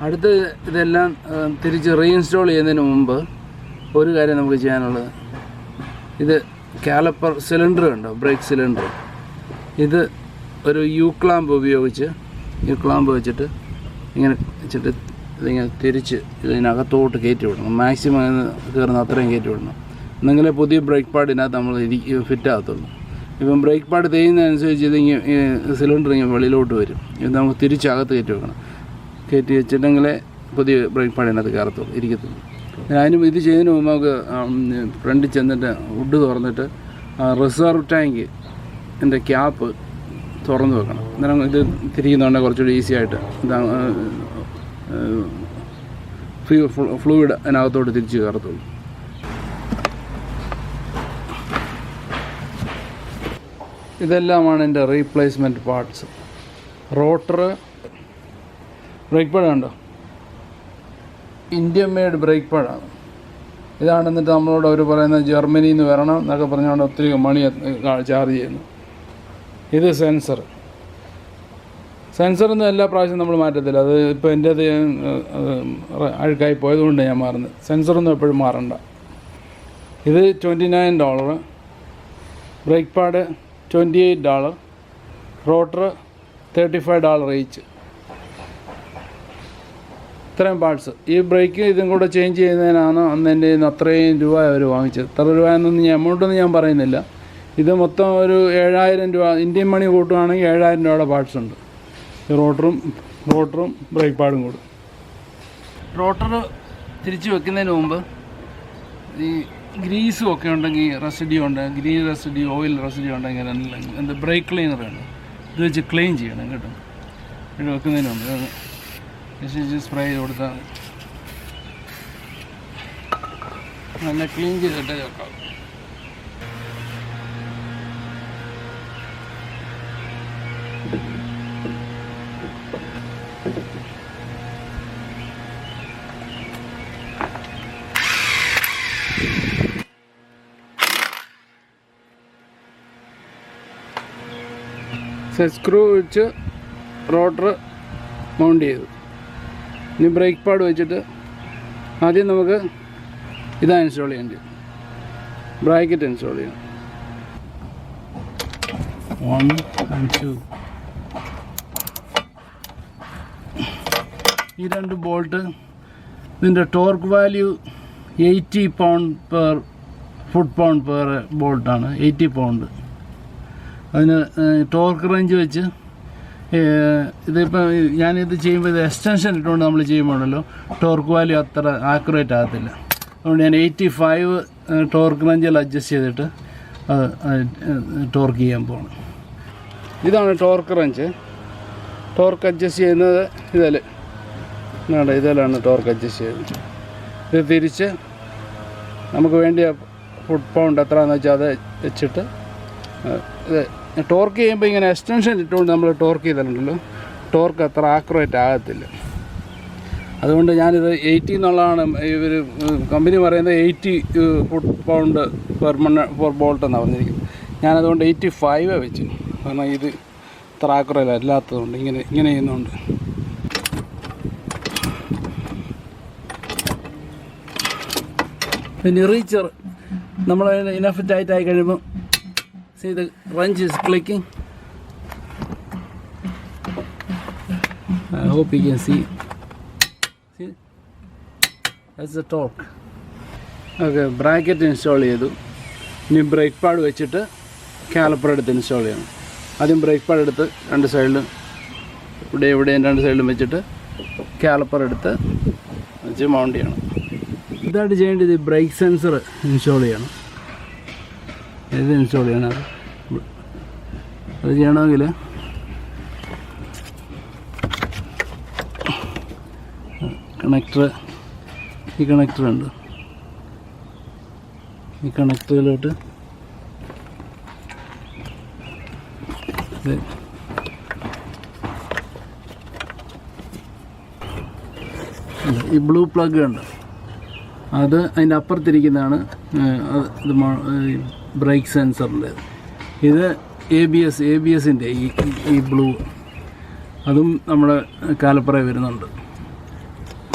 അടുത്ത് ഇതെല്ലാം തിരിച്ച് റീഇൻസ്റ്റാൾ ചെയ്യുന്നതിന് മുമ്പ് ഒരു കാര്യം നമുക്ക് ചെയ്യാനുള്ളത്, ഇത് കാലിപ്പർ സിലിണ്ടർ ഉണ്ടോ, ബ്രേക്ക് സിലിണ്ടർ, ഇത് ഒരു യു ക്ലാമ്പ് ഉപയോഗിച്ച് വെച്ചിട്ട് ഇങ്ങനെ വെച്ചിട്ട് ഇതിങ്ങനെ തിരിച്ച് ഇതിനകത്തോട്ട് കയറ്റി വിടണം. മാക്സിമം കയറുന്ന അത്രയും കയറ്റി വിടണം. എന്നെങ്കിലേ പുതിയ ബ്രേക്ക് പാഡിനകത്ത് നമ്മൾ ഫിറ്റ് ആകത്തുള്ളൂ. ഇപ്പം ബ്രേക്ക് പാഡ് തേയുന്നതനുസരിച്ച് ഇതിങ്ങനെ സിലിണ്ടർ ഇങ്ങനെ വെളിയിലോട്ട് വരും. ഇത് നമുക്ക് തിരിച്ചകത്ത് കയറ്റി വെക്കണം. കയറ്റി വെച്ചിട്ടെങ്കിലേ പുതിയ ബ്രേക്ക് പാഡിനകത്ത് ഇരിക്കത്തുള്ളൂ. അതിനും ഇത് ചെയ്യുന്നതിന് മുമ്പ് നമുക്ക് ഫ്രണ്ടിൽ ചെന്നിട്ട് വുഡ് തുറന്നിട്ട് റിസർവ് ടാങ്ക് എൻ്റെ ക്യാപ്പ് തുറന്ന് വെക്കണം. അന്നേരം ഇത് തിരിക്കുന്നുണ്ടെങ്കിൽ കുറച്ചുകൂടി ഈസി ആയിട്ട് ഫ്ലൂയിഡ് അതിനകത്തോട്ട് തിരിച്ച് കയറത്തുള്ളൂ. ഇതെല്ലാമാണ് എൻ്റെ replacement parts. Rotor, brake pad കണ്ടോ, ഇന്ത്യൻ മെയ്ഡ് ബ്രേക്ക് പാഡാണ്. ഇതാണ്. എന്നിട്ട് നമ്മളോട് അവർ പറയുന്നത് ജർമ്മനിയിൽ നിന്ന് വരണം എന്നൊക്കെ പറഞ്ഞുകൊണ്ട് ഒത്തിരി മണി ചാർജ് ചെയ്യുന്നു. ഇത് സെൻസറൊന്നും എല്ലാ പ്രാവശ്യവും നമ്മൾ മാറ്റത്തില്ല. അത് ഇപ്പോൾ എൻ്റെ അത് അഴുക്കായി പോയതുകൊണ്ട് ഞാൻ മാറുന്നത്. സെൻസറൊന്നും എപ്പോഴും മാറണ്ട. ഇത് $29, ബ്രേക്ക് പാഡ് $28, റോട്ടർ $35 ഈച്ച്. ഇത്രയും പാർട്സ്. ഈ ബ്രേക്ക് ഇതും കൂടെ ചേഞ്ച് ചെയ്യുന്നതിനാണ് അന്ന് എൻ്റെ കയ്യിൽ നിന്ന് അത്രയും രൂപ അവർ വാങ്ങിച്ചത്. എത്ര രൂപ എന്നൊന്നും എമൗണ്ടൊന്നും ഞാൻ പറയുന്നില്ല. ഇത് മൊത്തം ഒരു 7000 രൂപ, ഇന്ത്യൻ മണി കൂട്ടുകയാണെങ്കിൽ 7000 രൂപയുടെ പാർട്സ് ഉണ്ട്. റോട്ടറും ബ്രേക്ക് പാഡും കൂടെ. റോട്ടർ തിരിച്ച് വെക്കുന്നതിന് മുമ്പ് ഈ ഗ്രീസും ഒക്കെ ഉണ്ടെങ്കിൽ ഗ്രീൻ റെസിഡ്യൂ, ഓയിൽ റെസിഡ്യൂ ഉണ്ടെങ്കിൽ എന്താ ബ്രേക്ക് ക്ലീനർ ഉണ്ട്, ഇത് വെച്ച് ക്ലീൻ ചെയ്യണം കേട്ടോ. ഇത് വെക്കുന്നതിന് മുമ്പ് സ്പ്രേ ചെയ്ത് കൊടുത്താൽ നല്ല ക്ലീൻ ചെയ്തിട്ടേ വെക്കാം. സ്ക്രൂ വെച്ച് റോട്ടർ മൗണ്ട് ചെയ്തു. ഇനി ബ്രേക്ക് പാഡ് വെച്ചിട്ട് ആദ്യം നമുക്ക് ഇതാ ഇൻസ്റ്റാൾ ചെയ്യേണ്ടത്, ബ്രാക്കറ്റ് ഇൻസ്റ്റാൾ ചെയ്യണം. 1 and 2. ഈ 2 ബോൾട്ട്, ഇതിൻ്റെ torque value 80 pound per ബോൾട്ടാണ്. 80 pound. അതിന് ടോർക്ക് റേഞ്ച് വെച്ച് ഇതിപ്പോൾ ഞാനിത് ചെയ്യുമ്പോൾ ഇത് എക്സ്റ്റൻഷൻ ഇട്ടുകൊണ്ട് നമ്മൾ ചെയ്യുമ്പോഴല്ലോ ടോർക്ക് വാല്യൂ അത്ര ആക്യുറേറ്റ് ആകത്തില്ല. അതുകൊണ്ട് ഞാൻ 85 ടോർക്ക് റേഞ്ചിൽ അഡ്ജസ്റ്റ് ചെയ്തിട്ട് ടോർക്ക് ചെയ്യാൻ പോകണം. ഇതാണ് ടോർക്ക് റേഞ്ച്. ടോർക്ക് അഡ്ജസ്റ്റ് ചെയ്യുന്നത് ഇതിലാണ് ടോർക്ക് അഡ്ജസ്റ്റ് ചെയ്യുന്നത്. ഇത് തിരിച്ച് നമുക്ക് വേണ്ടിയ ഫുട് പൗണ്ട് എത്രയാണെന്ന് വെച്ചാൽ അത് വെച്ചിട്ട് ഇത് ടോർക്ക് ചെയ്യുമ്പോൾ ഇങ്ങനെ എക്സ്റ്റൻഷൻ ഇട്ടുകൊണ്ട് നമ്മൾ ടോർക്ക് ചെയ്തിട്ടുണ്ടല്ലോ, ടോർക്ക് അത്ര ആക്യുറേറ്റ് ആകത്തില്ല. അതുകൊണ്ട് ഞാനിത് 80 എന്നുള്ളതാണ് ഇവർ കമ്പനി പറയുന്നത്. 80 ഫുട് പൗണ്ട് പെർ ബോൾട്ട് എന്നാണ് പറഞ്ഞിരിക്കുന്നത്. ഞാനതുകൊണ്ട് 85 വെച്ചു. കാരണം ഇത് അത്ര ആക്യുറേറ്റ് അല്ലാത്തതുകൊണ്ട് ഇങ്ങനെ ചെയ്യുന്നുണ്ട്. പിന്നെ റീച്ചർ നമ്മൾ ഇനഫ് ടൈറ്റ് ആയി കഴിയുമ്പോൾ see the wrench is clicking. I hope you can see that's the torque. Okay, bracket install ചെയ്തു. ഇനി ബ്രേക്ക് പാഡ് വെച്ചിട്ട് കാലിപ്പർ എടുത്ത് ഇൻസ്റ്റാൾ ചെയ്യണം. ആദ്യം ബ്രേക്ക് പാഡ് എടുത്ത് 2 സൈഡിലും ഇവിടെയും 2 സൈഡിലും വെച്ചിട്ട് കാലിപ്പർ എടുത്ത് വെച്ച് മൗണ്ട് ചെയ്യണം. ഇതായിട്ട് ചെയ്യേണ്ടത് ബ്രേക്ക് സെൻസർ ഇൻസ്റ്റാൾ ചെയ്യണം. ഇത് ഇൻസ്റ്റാൾ ചെയ്യണം. അത് ചെയ്യണമെങ്കിൽ ഈ കണക്ടർ ഉണ്ട്. ഈ കണക്ടറിലോട്ട് ഈ ബ്ലൂ പ്ലഗ് ഉണ്ട്. അത് അതിൻ്റെ അപ്പുറത്തിരിക്കുന്നതാണ് ഇത് ബ്രേക്ക് സെൻസറിൻ്റെ. ഇത് ABSൻ്റെ ഈ ബ്ലൂ, അതും നമ്മുടെ കാലിപ്പറേ വരുന്നുണ്ട്.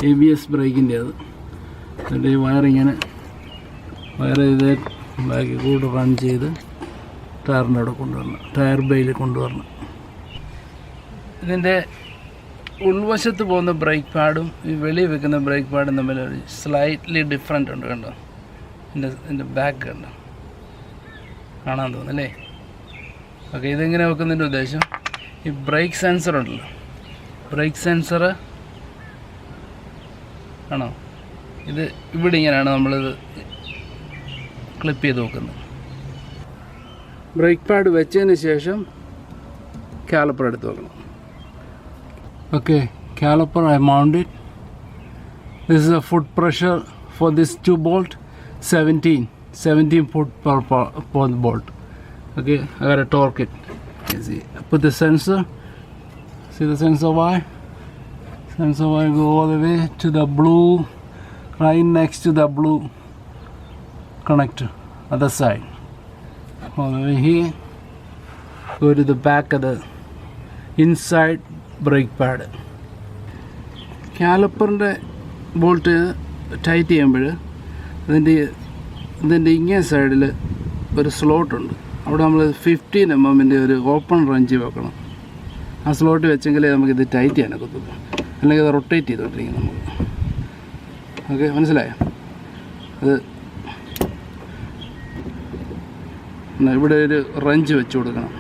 ABS ബ്രേക്കിൻ്റെ അത്. എന്നിട്ട് ഈ വയറിങ്ങനെ വയർ ചെയ്ത് ബാക്കിൽ കൂടെ റൺ ചെയ്ത് ടയറിൻ്റെ അവിടെ കൊണ്ടുവരണം, ടയർ ബേയിൽ കൊണ്ടുവരണം. ഇതിൻ്റെ ഉൾവശത്ത് പോകുന്ന ബ്രേക്ക് പാഡും ഈ വെളിയിൽ വെക്കുന്ന ബ്രേക്ക് പാഡും തമ്മിൽ ഒരു സ്ലൈറ്റ്ലി ഡിഫറെൻ്റ് ഉണ്ട്. കണ്ടോ, ഇതിൻ്റെ ബാക്ക് കണ്ടോ, കാണാൻ തോന്നുന്നല്ലേ? ഓക്കെ, ഇതെങ്ങനെ വെക്കുന്നതിൻ്റെ ഉദ്ദേശം, ഈ ബ്രേക്ക് സെൻസർ ഉണ്ടല്ലോ, ബ്രേക്ക് സെൻസർ ആണോ, ഇത് ഇവിടെ ഇങ്ങനെയാണ് നമ്മളിത് ക്ലിപ്പ് ചെയ്ത് വെക്കുന്നത്. ബ്രേക്ക് പാഡ് വെച്ചതിന് ശേഷം കാലിപ്പർ എടുത്ത് വെക്കണം. Okay, caliper I mounted. This is a foot pressure for this 2 bolt, 17 foot per bolt. Okay, I got to torque it. You see, I put the sensor. See the sensor wire? Sensor wire go all the way to the blue, right next to the blue connector, other side. All the way here, go to the back of the inside brake pad. കാലിപ്പറിൻ്റെ bolt tight ചെയ്യുമ്പോൾ ഇതിൻ്റെ ഇങ്ങേ സൈഡിൽ ഒരു സ്ലോട്ടുണ്ട്. അവിടെ നമ്മൾ 15 mm ഒരു open wrench വെക്കണം. ആ സ്ലോട്ട് വെച്ചെങ്കിലേ നമുക്കിത് ടൈറ്റ് ചെയ്യാനൊക്കെ ഒക്കത്തുള്ളൂ, അല്ലെങ്കിൽ അത് റൊട്ടേറ്റ് ചെയ്തോണ്ടിരിക്കും നമുക്ക്. ഓക്കെ, മനസ്സിലായോ? അത് ഇവിടെ ഒരു റഞ്ച് വെച്ച് കൊടുക്കണം.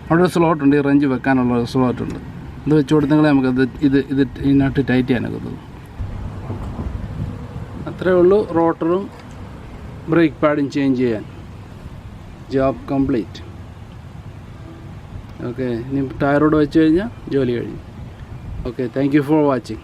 അവിടെ ഒരു സ്ലോട്ടുണ്ട്, ഈ റഞ്ച് വെക്കാനുള്ള സ്ലോട്ടുണ്ട്. അത് വെച്ച് കൊടുത്തെങ്കിലേ നമുക്കത് ഇതിനകത്ത് ടൈറ്റ് ചെയ്യാനൊക്കെ ഒക്കത്തുള്ളൂ. അത്രേ ഉള്ളൂ റോട്ടറും ബ്രേക്ക് പാഡും ചേഞ്ച് ചെയ്യാൻ. Job complete. ഓക്കെ, ഇനി ടയറോട് വെച്ച് കഴിഞ്ഞാൽ ജോലി കഴിഞ്ഞു. Okay, thank you for watching.